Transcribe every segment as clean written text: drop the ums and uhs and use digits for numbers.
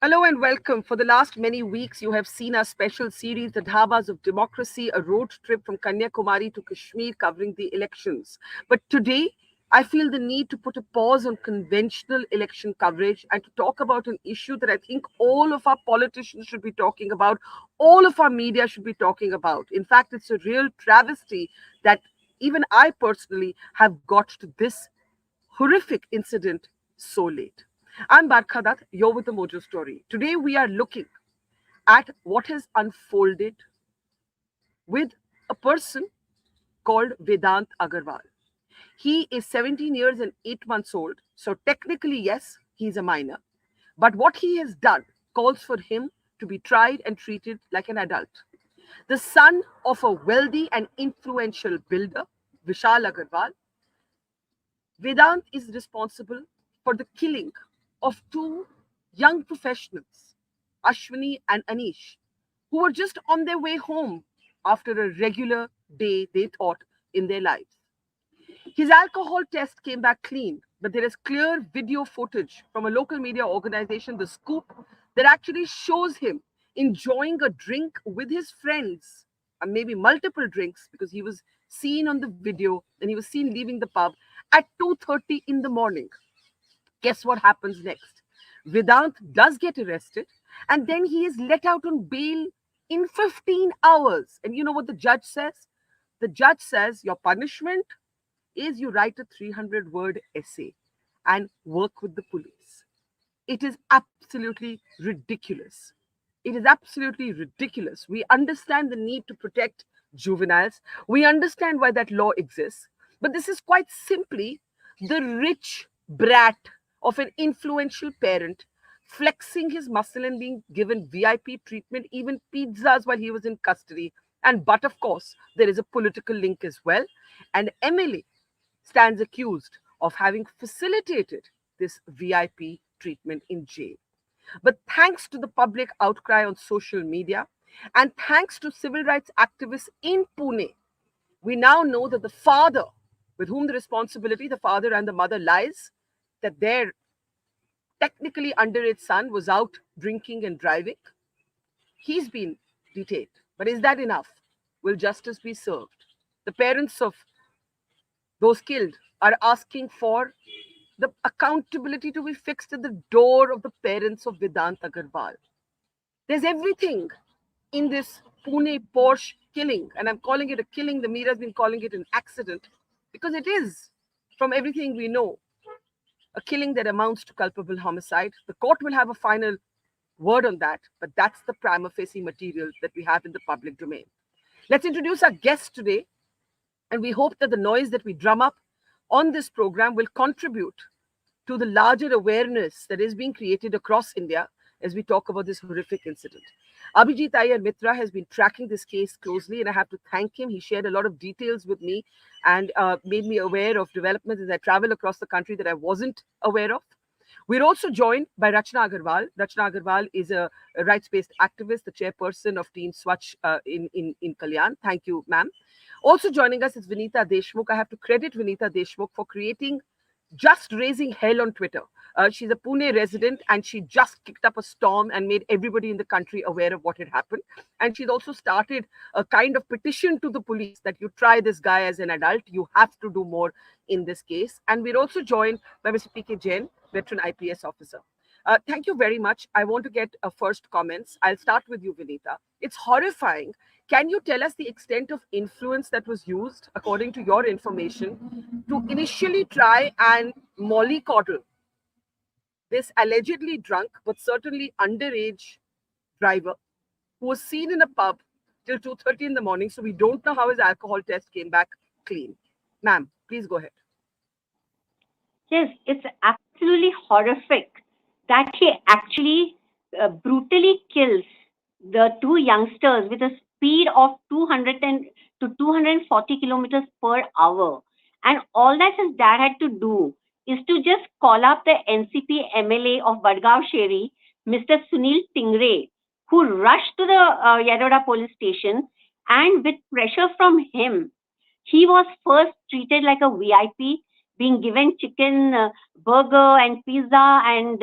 Hello and welcome. For the last many weeks, you have seen our special series, The Dhabas of Democracy, a road trip from Kanyakumari to Kashmir covering the elections. But today, I feel the need to put a pause on conventional election coverage and to talk about an issue that I think all of our politicians should be talking about, all of our media should be talking about. In fact, it's a real travesty that even I personally have got to this horrific incident so late. I'm Barkha Dutt, you're with the Mojo Story. Today we are looking at what has unfolded with a person called Vedant Agarwal. He is 17 years and 8 months old, so technically, yes, he's a minor. But what he has done calls for him to be tried and treated like an adult. The son of a wealthy and influential builder, Vishal Agarwal, Vedant is responsible for the killing of two young professionals, Ashwini and Anish, who were just on their way home after a regular day, they thought, in their lives. His alcohol test came back clean, but there is clear video footage from a local media organization, The Scoop, that actually shows him enjoying a drink with his friends, and maybe multiple drinks, because he was seen on the video and he was seen leaving the pub at 2:30 in the morning. Guess what happens next? Vedant does get arrested and then he is let out on bail in 15 hours. And you know what the judge says? The judge says your punishment is you write a 300-word essay and work with the police. It is absolutely ridiculous. It is absolutely ridiculous. We understand the need to protect juveniles. We understand why that law exists. But this is quite simply the rich brat of an influential parent flexing his muscle and being given VIP treatment, even pizzas while he was in custody. But of course, there is a political link as well. And MLA stands accused of having facilitated this VIP treatment in jail. But thanks to the public outcry on social media and thanks to civil rights activists in Pune, we now know that the father, with whom the responsibility, the father and the mother, lies, that their technically underage son was out drinking and driving. He's been detained. But is that enough? Will justice be served? The parents of those killed are asking for the accountability to be fixed at the door of the parents of Vedant Agarwal. There's everything in this Pune Porsche killing, and I'm calling it a killing. The media has been calling it an accident because it is, from everything we know, a killing that amounts to culpable homicide. The court will have a final word on that, but that's the prima facie material that we have in the public domain. Let's introduce our guest today, and we hope that the noise that we drum up on this program will contribute to the larger awareness that is being created across India as we talk about this horrific incident. Abhijit Iyer Mitra has been tracking this case closely, and I have to thank him. He shared a lot of details with me and made me aware of developments as I travel across the country that I wasn't aware of. We're also joined by Rachna Agarwal. Rachna Agarwal is a rights-based activist, the chairperson of Team Swachh in Kalyan. Thank you, ma'am. Also joining us is Vinita Deshmukh. I have to credit Vinita Deshmukh for creating Just Raising Hell on Twitter. She's a Pune resident and she just kicked up a storm and made everybody in the country aware of what had happened. And she's also started a kind of petition to the police that you try this guy as an adult. You have to do more in this case. And we're also joined by Mr. P.K. Jain, veteran IPS officer. Thank you very much. I want to get first comments. I'll start with you, Vinita. It's horrifying. Can you tell us the extent of influence that was used, according to your information, to initially try and mollycoddle this allegedly drunk but certainly underage driver who was seen in a pub till 2:30 in the morning? So we don't know how his alcohol test came back clean. Ma'am, please go ahead. Yes, it's absolutely horrific that he actually brutally kills the two youngsters with a speed of 200 to 240 kilometers per hour. And all that his dad had to do is to just call up the NCP MLA of Vadgaon Sheri, Mr. Sunil Tingre, who rushed to the Yadoda police station, and with pressure from him, he was first treated like a VIP, being given chicken burger and pizza and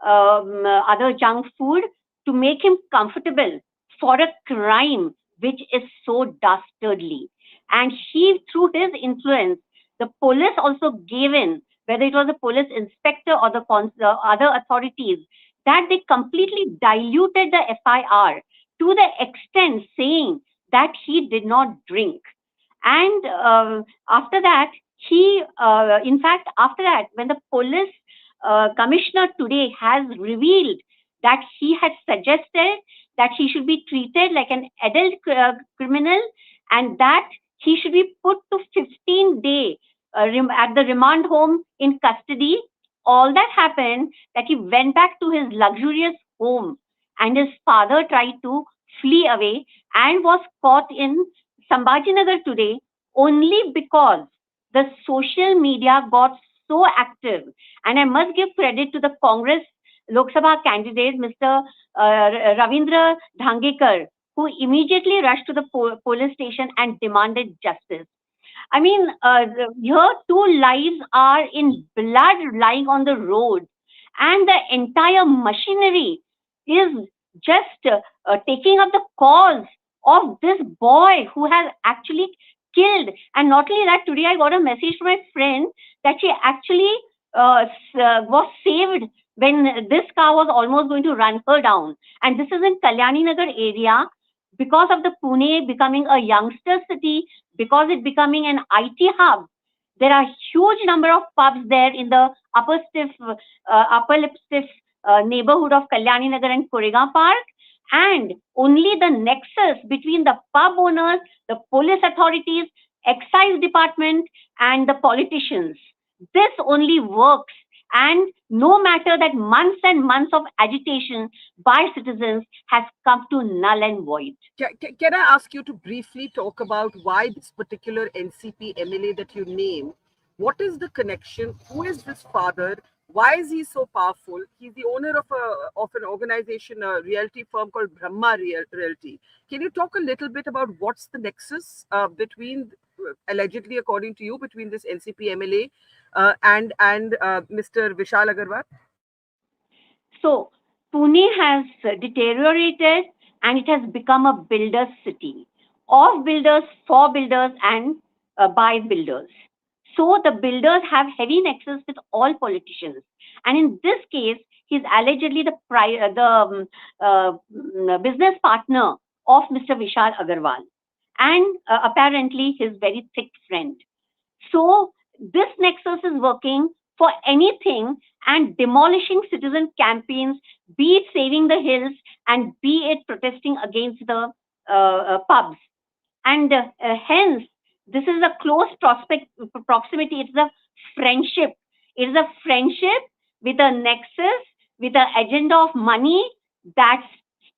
other junk food to make him comfortable for a crime which is so dastardly. And he, through his influence, the police also gave in, whether it was the police inspector or the other authorities, that they completely diluted the FIR to the extent saying that he did not drink. And after that, in fact, after that, when the police commissioner today has revealed that he had suggested that he should be treated like an adult criminal, and that he should be put to 15-day at the remand home in custody. All that happened that he went back to his luxurious home, and his father tried to flee away and was caught in Sambhajinagar today only because the social media got so active. And I must give credit to the Congress Lok Sabha candidate, Mr. Ravindra Dhangekar, who immediately rushed to the police station and demanded justice. I mean, here two lives are in blood lying on the road, and the entire machinery is just taking up the cause of this boy who has actually killed. And not only that, today I got a message from my friend that she actually was saved when this car was almost going to run her down. And this is in Kalyani Nagar area, because of the Pune becoming a youngster city, because it becoming an IT hub. There are huge number of pubs there in the upper Lipstiff neighborhood of Kalyani Nagar and Korega Park, and only the nexus between the pub owners, the police authorities, excise department, and the politicians. This only works, and no matter that months and months of agitation by citizens has come to null and void. Can I ask you to briefly talk about why this particular NCP MLA that you name? What is the connection? Who is this father? Why is he so powerful? He's the owner of an organization, a realty firm called Brahma Realty. Can you talk a little bit about what's the nexus between, allegedly according to you, between this NCP MLA and Mr. Vishal Agarwal? So Pune has deteriorated, and it has become a builder's city of builders, for builders, and by builders. So the builders have heavy nexus with all politicians. And in this case, he's allegedly the business partner of Mr. Vishal Agarwal, and apparently his very thick friend. So this nexus is working for anything and demolishing citizen campaigns, be it saving the hills and be it protesting against the pubs. And hence, this is a close proximity. It's a friendship. It is a friendship with a nexus, with an agenda of money that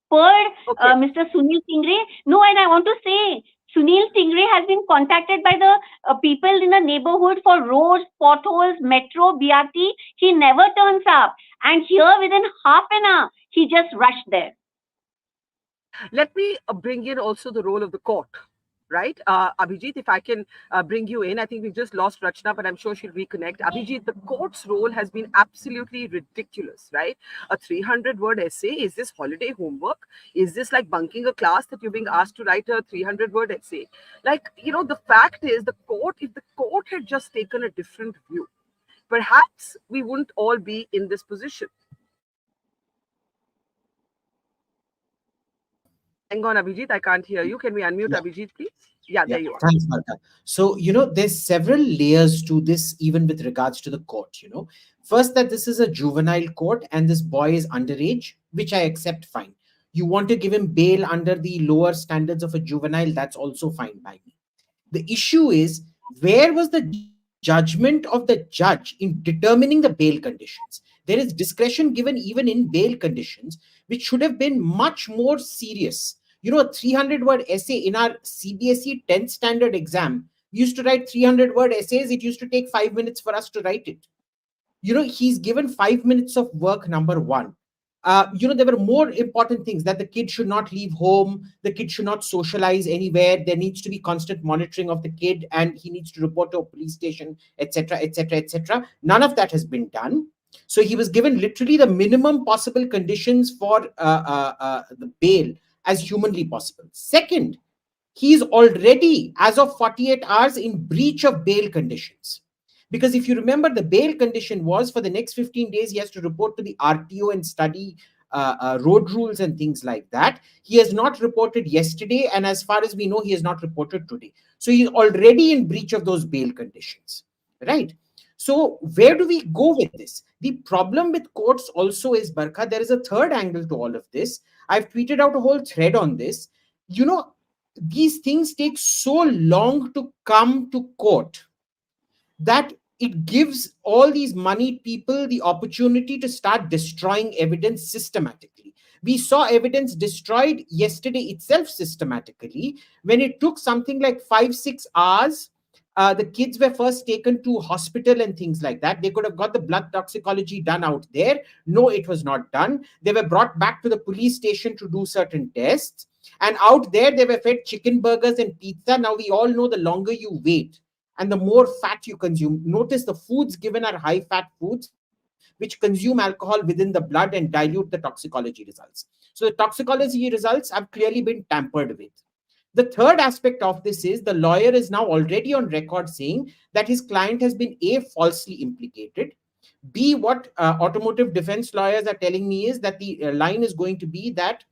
spurred Okay. Mr. Sunil Tingre. No, and I want to say, Sunil Tingre has been contacted by the people in the neighborhood for roads, potholes, metro, BRT. He never turns up. And here, within half an hour, he just rushed there. Let me bring in also the role of the court, right? Abhijit, if I can bring you in, I think we've just lost Rachna, but I'm sure she'll reconnect. Abhijit, the court's role has been absolutely ridiculous, right? A 300-word essay. Is this holiday homework? Is this like bunking a class that you're being asked to write a 300-word essay? Like, the fact is, if the court had just taken a different view, perhaps we wouldn't all be in this position. Hang on, Abhijit, I can't hear you. Can we unmute Yeah, Abhijit, please? Yeah, yeah. there you are. Thanks, Barkha. So, there's several layers to this, even with regards to the court. First, that this is a juvenile court and this boy is underage, which I accept fine. You want to give him bail under the lower standards of a juvenile, that's also fine by me. The issue is, where was the judgment of the judge in determining the bail conditions? There is discretion given even in bail conditions, which should have been much more serious. A 300-word essay in our CBSE 10th standard exam, we used to write 300-word essays. It used to take 5 minutes for us to write it. He's given 5 minutes of work, number one. There were more important things, that the kid should not leave home, the kid should not socialize anywhere, there needs to be constant monitoring of the kid, and he needs to report to a police station, etc., etc., etc. None of that has been done. So he was given literally the minimum possible conditions for the bail as humanly possible. Second, he is already, as of 48 hours, in breach of bail conditions. Because if you remember, the bail condition was for the next 15 days, he has to report to the RTO and study road rules and things like that. He has not reported yesterday, and as far as we know, he has not reported today. So he's already in breach of those bail conditions, right? So where do we go with this? The problem with courts also is, Barkha, there is a third angle to all of this. I've tweeted out a whole thread on this. You know, these things take so long to come to court that it gives all these moneyed people the opportunity to start destroying evidence systematically. We saw evidence destroyed yesterday itself systematically when it took something like 5-6 hours. The kids were first taken to hospital and things like that. They could have got the blood toxicology done out there. No, it was not done. They were brought back to the police station to do certain tests. And out there, they were fed chicken burgers and pizza. Now, we all know the longer you wait and the more fat you consume. Notice the foods given are high fat foods, which consume alcohol within the blood and dilute the toxicology results. So the toxicology results have clearly been tampered with. The third aspect of this is the lawyer is now already on record saying that his client has been A, falsely implicated. B, what automotive defense lawyers are telling me is that the line is going to be that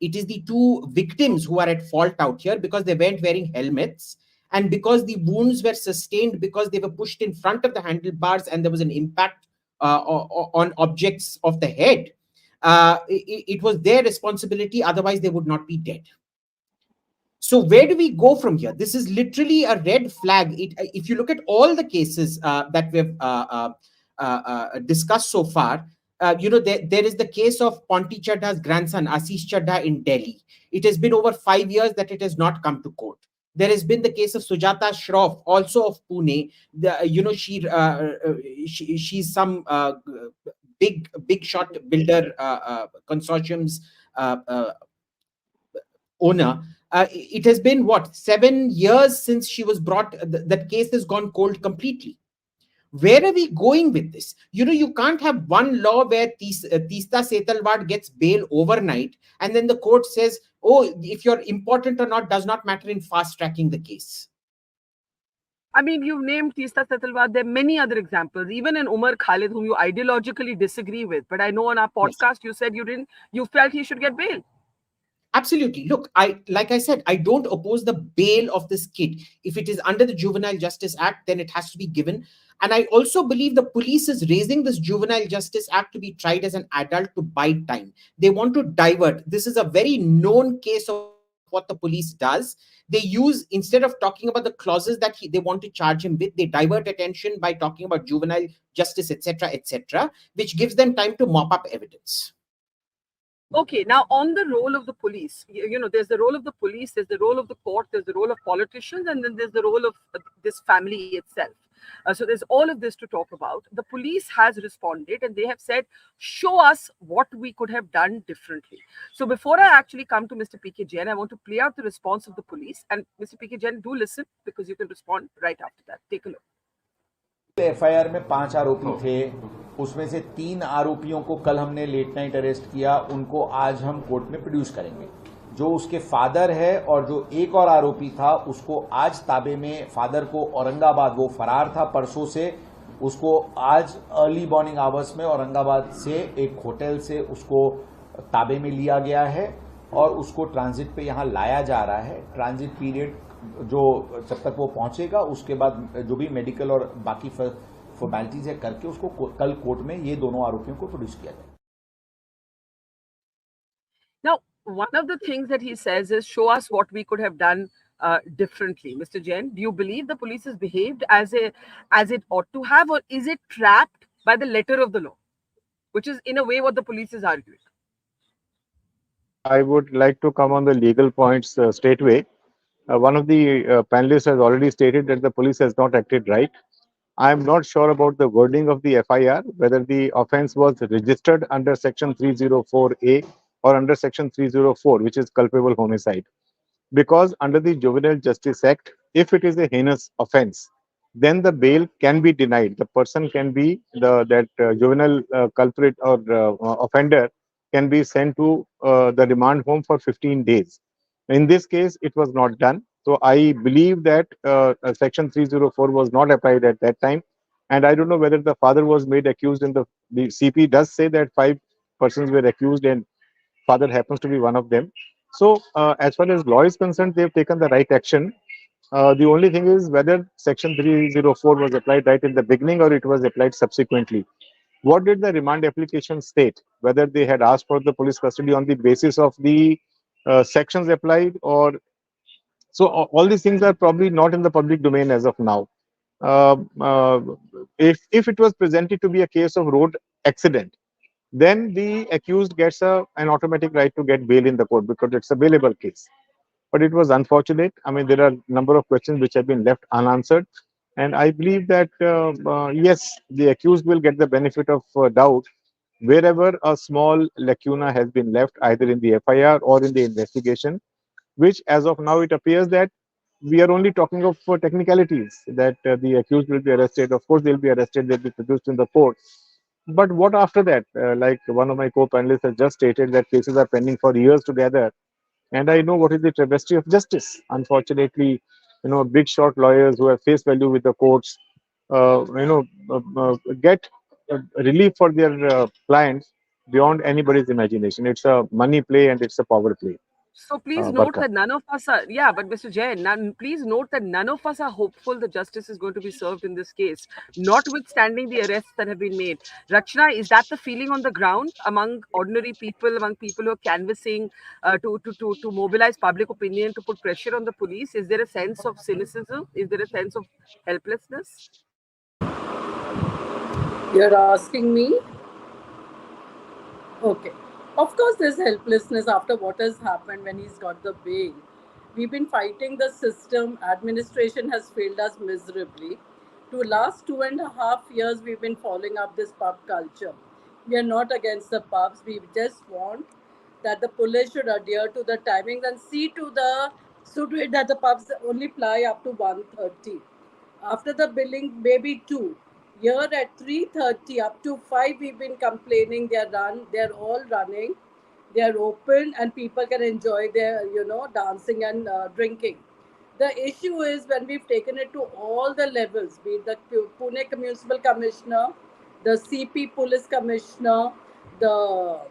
it is the two victims who are at fault out here because they weren't wearing helmets and because the wounds were sustained because they were pushed in front of the handlebars and there was an impact on objects of the head. It was their responsibility, otherwise they would not be dead. So where do we go from here? This is literally a red flag. If you look at all the cases that we've discussed so far, there is the case of Ponti Chadha's grandson, Ashish Chadha, in Delhi. It has been over 5 years that it has not come to court. There has been the case of Sujata Shroff, also of Pune. She's some big shot builder consortium's owner. It has been what, 7 years since she was brought. That case has gone cold completely. Where are we going with this? You can't have one law where Teesta Setalwad gets bail overnight and then the court says, oh, if you're important or not does not matter in fast tracking the case. I mean, you've named Teesta Setalwad. There are many other examples, even in Umar Khalid, whom you ideologically disagree with. But I know on our podcast, you said you felt he should get bail. Absolutely. Look, like I said, I don't oppose the bail of this kid. If it is under the Juvenile Justice Act, then it has to be given. And I also believe the police is raising this Juvenile Justice Act to be tried as an adult to buy time. They want to divert. This is a very known case of what the police does. They use, instead of talking about the clauses that they want to charge him with, they divert attention by talking about juvenile justice, etc., which gives them time to mop up evidence. Okay, now on the role of the police, there's the role of the police, there's the role of the court, there's the role of politicians, and then there's the role of this family itself. So there's all of this to talk about. The police has responded and they have said, show us what we could have done differently. So before I actually come to Mr. P.K. Jain, I want to play out the response of the police. And Mr. P.K. Jain, do listen because you can respond right after that. Take a look. FIR में 5 आरोपी थे, उसमें से 3 आरोपियों को कल हमने late night arrest किया, उनको आज हम कोर्ट में प्रोड्यूस करेंगे। जो उसके फादर है और जो एक और आरोपी था उसको आज ताबे में, फादर को औरंगाबाद, वो फरार था परसों से, उसको आज अर्ली मॉर्निंग आवर्स में औरंगाबाद से एक होटल से उसको ताबे में लिया गया है और उसको ट्रांजिट पे यहाँ लाया जा रहा है। ट्रांजिट पीरियड जो जब तक वो पहुंचेगा उसके बाद जो भी मेडिकल और बाकी फॉर्मेलिटीज है करके उसको कल कोर्ट में ये दोनों आरोपियों को प्रोड्यूस किया जाए। Now, one of the things that he says is, show us what we could have done differently. Mr. Jain, do you believe the police has behaved as it ought to have, or is it trapped by the letter of the law, which is in a way what the police is arguing? I would like to come on the legal points straightway. One of the panelists has already stated that the police has not acted right. I am not sure about the wording of the FIR, whether the offense was registered under Section 304A or under Section 304, which is culpable homicide. Because under the Juvenile Justice Act, if it is a heinous offense, then the bail can be denied. The person can be that juvenile culprit or offender can be sent to the remand home for 15 days. In this case, it was not done. So I believe that Section 304 was not applied at that time, and I don't know whether the father was made accused. In the CP does say that 5 persons were accused, and father happens to be one of them. So as far as law is concerned, they've taken the right action. The only thing is whether Section 304 was applied right in the beginning or it was applied subsequently. What did the remand application state? Whether they had asked for the police custody on the basis of the sections applied, or so all these things are probably not in the public domain as of now. Uh, uh, if it was presented to be a case of road accident, then the accused gets an automatic right to get bail in the court because it's a bailable case. But it was unfortunate. I mean, there are a number of questions which have been left unanswered. And I believe that, yes, the accused will get the benefit of doubt wherever a small lacuna has been left, either in the FIR or in the investigation, which as of now it appears that we are only talking of technicalities, that the accused will be arrested. Of course, they'll be arrested, they'll be produced in the court. But what after that? Like one of my co-panelists has just stated, that cases are pending for years together, and I know what is the travesty of justice. Unfortunately, big shot lawyers who have face value with the courts, get relief for their clients beyond anybody's imagination. It's a money play and it's a power play. So please note Barkha. that none of us are, yeah, but Mr. Jain, please note that none of us are hopeful that justice is going to be served in this case, notwithstanding the arrests that have been made. Rachna, is that the feeling on the ground among ordinary people, among people who are canvassing to mobilize public opinion, to put pressure on the police? Is there a sense of cynicism? Is there a sense of helplessness? You're asking me? Okay. Of course, there's helplessness after what has happened when he's got the bail. We've been fighting the system. Administration has failed us miserably. To last 2.5 years, we've been following up this pub culture. We are not against the pubs. We just want that the police should adhere to the timings and see to it that the pubs only ply up to 1:30. After the billing, maybe 2. Here at 3:30 up to 5, we've been complaining. They're all running. They're open and people can enjoy their, dancing and drinking. The issue is when we've taken it to all the levels, be it the Pune Municipal Commissioner, the CP Police Commissioner, the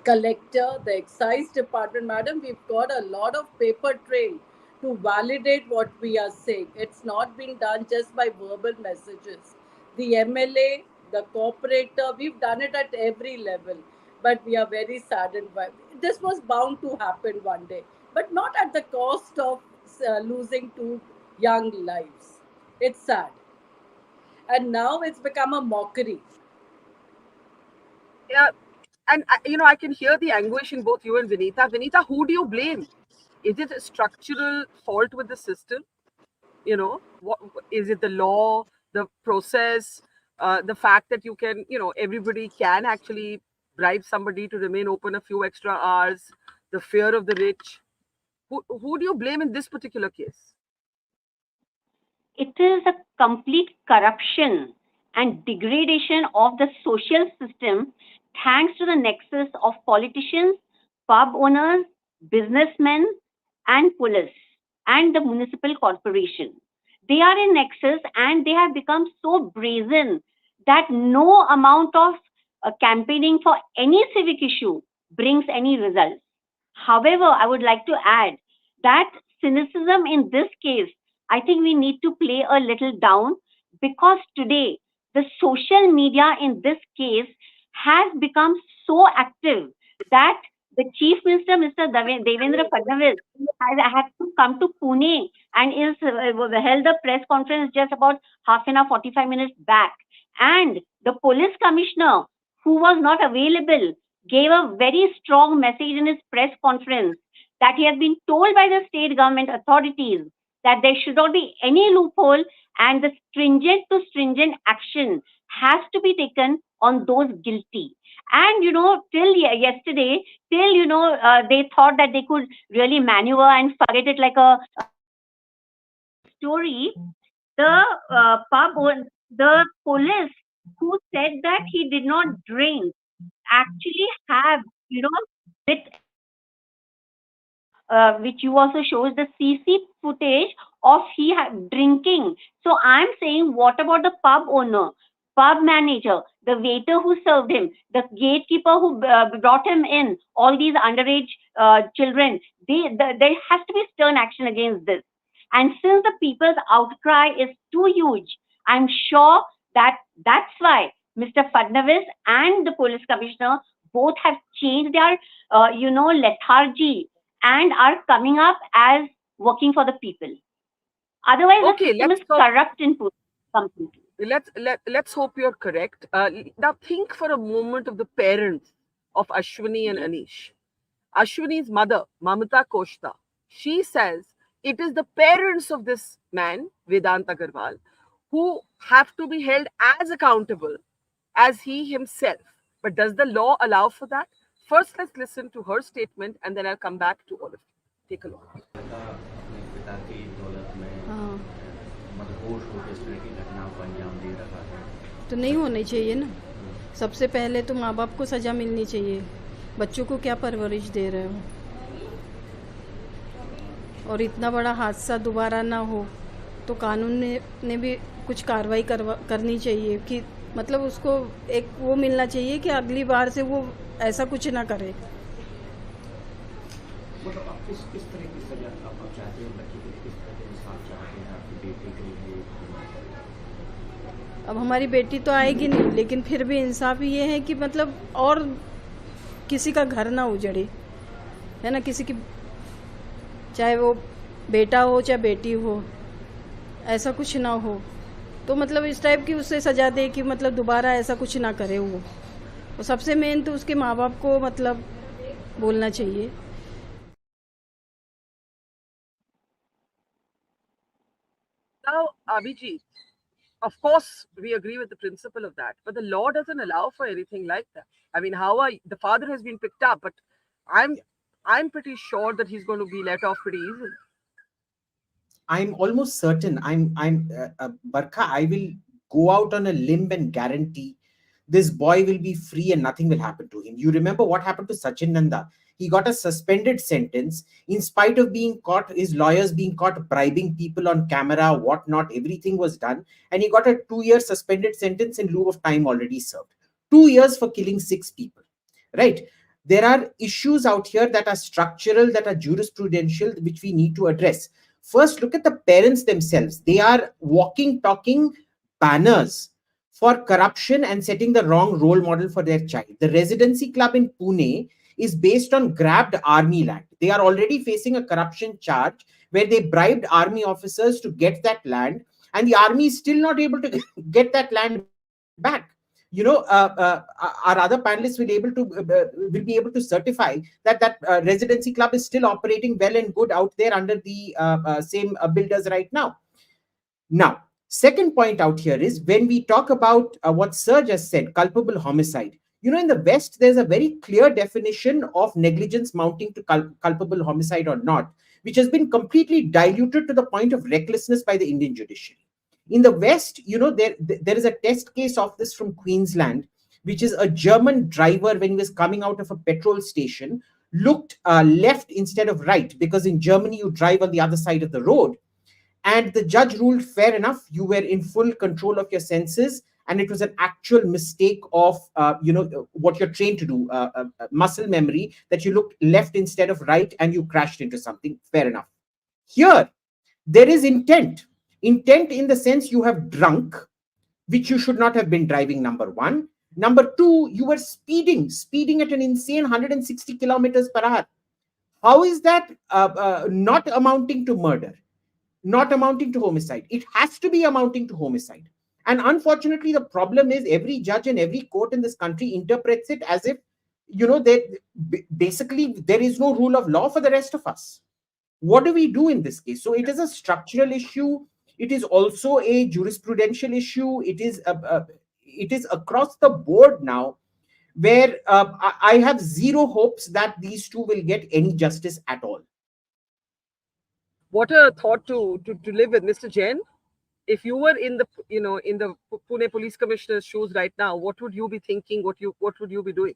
collector, the excise department, madam, we've got a lot of paper trail to validate what we are saying. It's not been done just by verbal messages. The MLA, the corporator, we've done it at every level, but we are very saddened by this. Was bound to happen one day, but not at the cost of losing two young lives. It's sad, and now it's become a mockery. Yeah, and I can hear the anguish in both you and Vinita. Vinita, who do you blame? Is it a structural fault with the system? What is it? The law, the process, the fact that you can, everybody can actually bribe somebody to remain open a few extra hours, the fear of the rich. Who do you blame in this particular case? It is a complete corruption and degradation of the social system thanks to the nexus of politicians, pub owners, businessmen, and police and the municipal corporation. They are in nexus and they have become so brazen that no amount of campaigning for any civic issue brings any results. However, I would like to add that cynicism in this case, I think we need to play a little down, because today the social media in this case has become so active that the Chief Minister, Mr. Devendra Fadnavis, has had to come to Pune and is held a press conference just about half an hour, 45 minutes back. And the police commissioner, who was not available, gave a very strong message in his press conference that he has been told by the state government authorities that there should not be any loophole and the stringent to stringent action has to be taken on those guilty. And till yesterday, till they thought that they could really maneuver and forget it like a story. the the police who said that he did not drink actually have, with which you also shows the CC footage of drinking. So I'm saying, what about the pub owner, pub manager, the waiter who served him, the gatekeeper who brought him in, all these underage children? There has to be stern action against this. And since the people's outcry is too huge, I'm sure that that's why Mr. Fadnavis and the police commissioner both have changed their, lethargy and are coming up as working for the people. Otherwise, the Okay, system is let's talk. corrupt in Pune completely. Let's hope you're correct. Now think for a moment of the parents of Ashwini and Anish. Ashwini's mother, Mamata Costa, she says it is the parents of this man, Vedant Agarwal, who have to be held as accountable as he himself. But does the law allow for that? First, let's listen to her statement and then I'll come back to all of you. Take a look. लड़का अपने पिता की दौलत में हाँ मदहोश होकर इस तरह की घटनाओं को अंजाम दे रहा है। तो नहीं होनी चाहिए ना। सबसे पहले तो माँ बाप को सज़ा मिलनी चाहिए। बच्चों को क्या परवरिश दे रहे हो? और इतना बड़ा हादसा दोबारा ना हो तो कानून ने भी कुछ कार्रवाई करनी चाहिए कि मतलब उसको एक वो मिलना चाहिए कि अगली बार से वो ऐसा कुछ ना करे। मतलब आप किस तरह की सजा आप चाहते हो, बच्चे के लिए किस तरह के इंसाफ चाहते हैं आपकी बेटी के लिए? अब हमारी बेटी तो आएगी नहीं, लेकिन फिर भी इंसाफ ये है कि मतलब और किसी का घर ना उजड़े, है ना, किसी की, चाहे वो बेटा हो चाहे बेटी हो, ऐसा कुछ ना हो। तो मतलब इस टाइप की उससे सजा दे कि मतलब दोबारा ऐसा कुछ ना करे वो। और सबसे मेन तो उसके माँ बाप को मतलब बोलना चाहिए। Now, Abhijit, of course, we agree with the principle of that, but the law doesn't allow for anything like that. I mean, the father has been picked up, but I'm I'm pretty sure that he's going to be let off pretty easily. I'm almost certain. Barkha, I will go out on a limb and guarantee this boy will be free and nothing will happen to him. You remember what happened to Sachin Nanda? He got a suspended sentence in spite of being caught, his lawyers being caught bribing people on camera, whatnot, everything was done. And he got a 2-year suspended sentence in lieu of time already served. 2 years for killing 6 people, right? There are issues out here that are structural, that are jurisprudential, which we need to address. First, look at the parents themselves. They are walking, talking banners for corruption and setting the wrong role model for their child. The residency club in Pune is based on grabbed army land. They are already facing a corruption charge where they bribed army officers to get that land, and the army is still not able to get that land back. Our other panelists will be able to certify that residency club is still operating well and good out there under the same builders right now. Now, second point out here is when we talk about what Sir just said, culpable homicide. In the West, there's a very clear definition of negligence mounting to culpable homicide or not, which has been completely diluted to the point of recklessness by the Indian judiciary. In the West, there is a test case of this from Queensland, which is a German driver, when he was coming out of a petrol station, looked left instead of right, because in Germany, you drive on the other side of the road. And the judge ruled, fair enough, you were in full control of your senses, and it was an actual mistake of, what you're trained to do, muscle memory, that you looked left instead of right and you crashed into something, fair enough. Here, there is intent. Intent in the sense you have drunk, which you should not have been driving, number one. Number two, you were speeding at an insane 160 kilometers per hour. How is that not amounting to murder? Not amounting to homicide? It has to be amounting to homicide. And unfortunately, the problem is every judge and every court in this country interprets it as if, basically there is no rule of law for the rest of us. What do we do in this case? So it is a structural issue. It is also a jurisprudential issue. It is across the board now, where I have zero hopes that these two will get any justice at all. What a thought to live with, Mr. Jain. if you were in the in the Pune Police Commissioner's shoes right now, what would you be thinking? What would you be doing?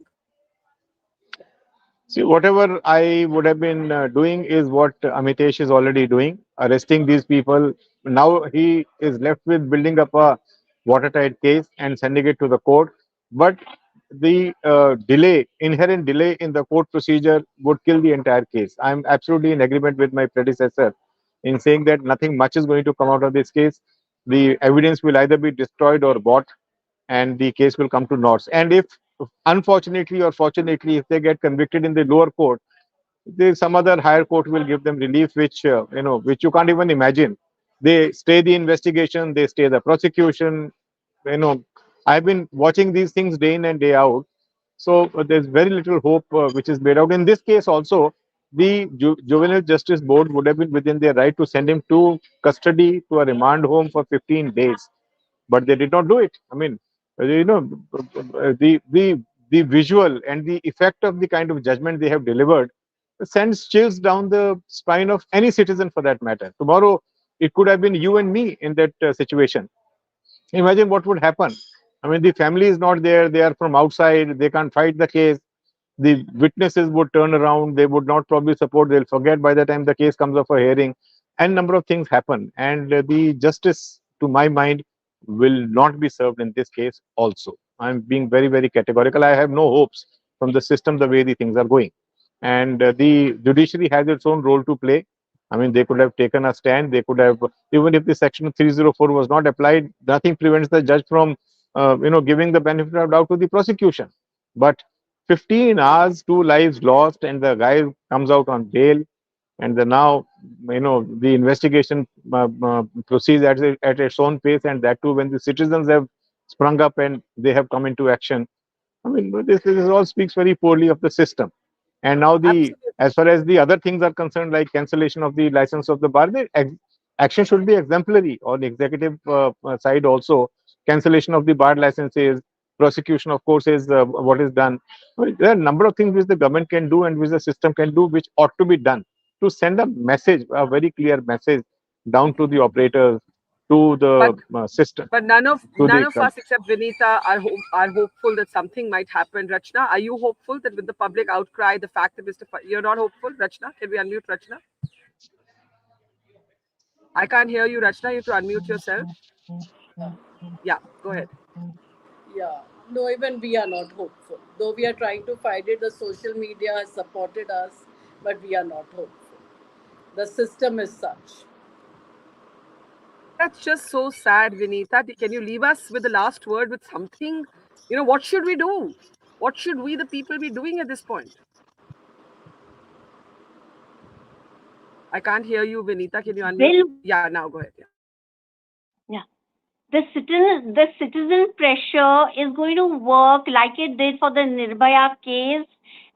See, whatever I would have been doing is what Amitesh is already doing, arresting these people. Now he is left with building up a watertight case and sending it to the court. But the inherent delay in the court procedure would kill the entire case. I'm absolutely in agreement with my predecessor in saying that nothing much is going to come out of this case. The evidence will either be destroyed or bought, and the case will come to naught. And if, unfortunately or fortunately, if they get convicted in the lower court, there's some other higher court will give them relief, which which you can't even imagine. They stay the investigation, they stay the prosecution. You know, I've been watching these things day in and day out. So there's very little hope which is made out. In this case, also, the Juvenile Justice Board would have been within their right to send him to custody, to a remand home for 15 days, but they did not do it. I mean, the visual and the effect of the kind of judgment they have delivered sends chills down the spine of any citizen, for that matter. Tomorrow, it could have been you and me in that situation. Imagine what would happen. I mean, the family is not there, they are from outside, they can't fight the case. The witnesses would turn around, they would not probably support, they'll forget by the time the case comes up for hearing, and number of things happen. And the justice, to my mind, will not be served in this case also. I'm being very, very categorical. I have no hopes from the system the way the things are going. And the judiciary has its own role to play. I mean, they could have taken a stand. They could have, even if the section 304 was not applied, nothing prevents the judge from, giving the benefit of doubt to the prosecution. But 15 hours, 2 lives lost, and the guy comes out on bail, and now, the investigation proceeds at its own pace, and that too when the citizens have sprung up and they have come into action. I mean, this all speaks very poorly of the system. And now, Absolutely. as far as the other things are concerned, like cancellation of the license of the bar, the action should be exemplary on the executive side also. Cancellation of the bar licenses, prosecution, of course, is what is done. Well, there are a number of things which the government can do and which the system can do, which ought to be done to send a message, a very clear message down to the operators, to But the system, but none of to none the of us except Vinita are hopeful that something might happen. Rachna, are you hopeful that with the public outcry, the fact that you're not hopeful? Rachna, can we unmute Rachna? I can't hear you, Rachna. You have to unmute yourself. Yeah, go ahead. Yeah, no, even we are not hopeful. Though we are trying to fight it, the social media has supported us, but we are not hopeful. The system is such. That's just so sad, Vinita. Can you leave us with the last word with something? What should we do? What should we, the people, be doing at this point? I can't hear you, Vinita. Can you unmute? Yeah, now go ahead. Yeah. The citizen pressure is going to work like it did for the Nirbhaya case.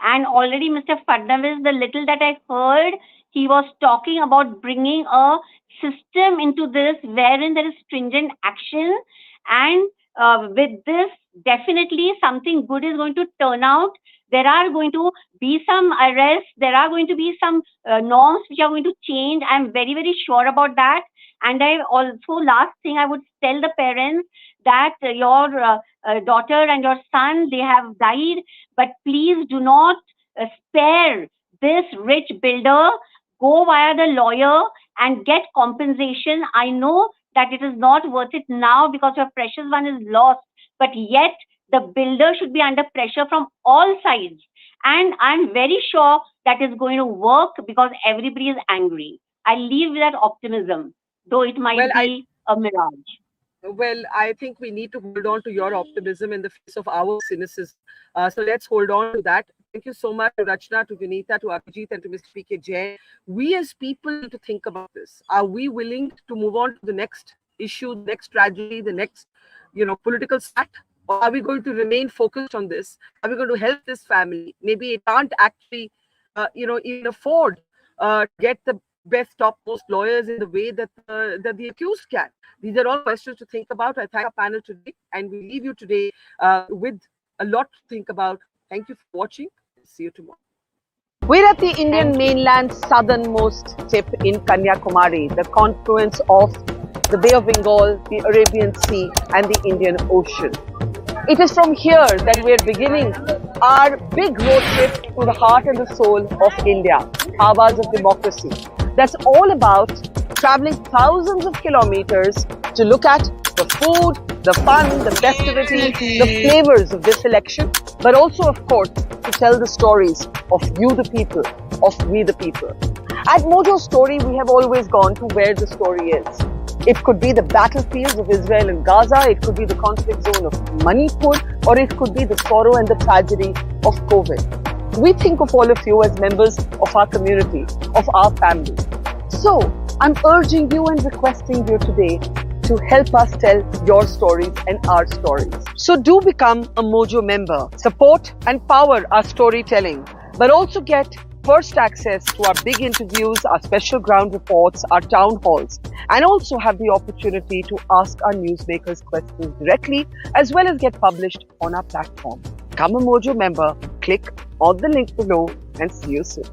And already Mr. Fadnavis, the little that I heard, he was talking about bringing a system into this wherein there is stringent action. And with this, definitely something good is going to turn out. There are going to be some arrests. There are going to be some norms which are going to change. I'm very, very sure about that. And I also, last thing I would tell the parents that your daughter and your son, they have died, but please do not spare this rich builder. Go via the lawyer and get compensation. I know that it is not worth it now because your precious one is lost, but yet the builder should be under pressure from all sides. And I'm very sure that is going to work because everybody is angry. I leave with that optimism, though it might be a mirage. Well, I think we need to hold on to your optimism in the face of our cynicism. So let's hold on to that. Thank you so much to Rachna, to Vinita, to Abhijit, and to Mr. P.K. Jain. We as people need to think about this. Are we willing to move on to the next issue, the next tragedy, the next, political spat? Or are we going to remain focused on this? Are we going to help this family? Maybe it can't actually, even afford to get the best topmost lawyers in the way that the accused can. These are all questions to think about. I thank our panel today, and we leave you today with a lot to think about. Thank you for watching. See you tomorrow. We're at the Indian mainland's southernmost tip in Kanyakumari, the confluence of the Bay of Bengal, the Arabian Sea, and the Indian Ocean. It is from here that we are beginning our big road trip to the heart and the soul of India, Dhabas of Democracy. That's all about traveling thousands of kilometers to look at the food, the fun, the festivity, the flavors of this election, but also, of course, to tell the stories of you the people, of we the people. At Mojo Story, we have always gone to where the story is. It could be the battlefields of Israel and Gaza, it could be the conflict zone of Manipur, or it could be the sorrow and the tragedy of COVID. We think of all of you as members of our community, of our family. So, I'm urging you and requesting you today to help us tell your stories and our stories. So do become a Mojo member, support and power our storytelling, but also get first access to our big interviews, our special ground reports, our town halls, and also have the opportunity to ask our newsmakers questions directly, as well as get published on our platform. Become a Mojo member, click on the link below, and see you soon.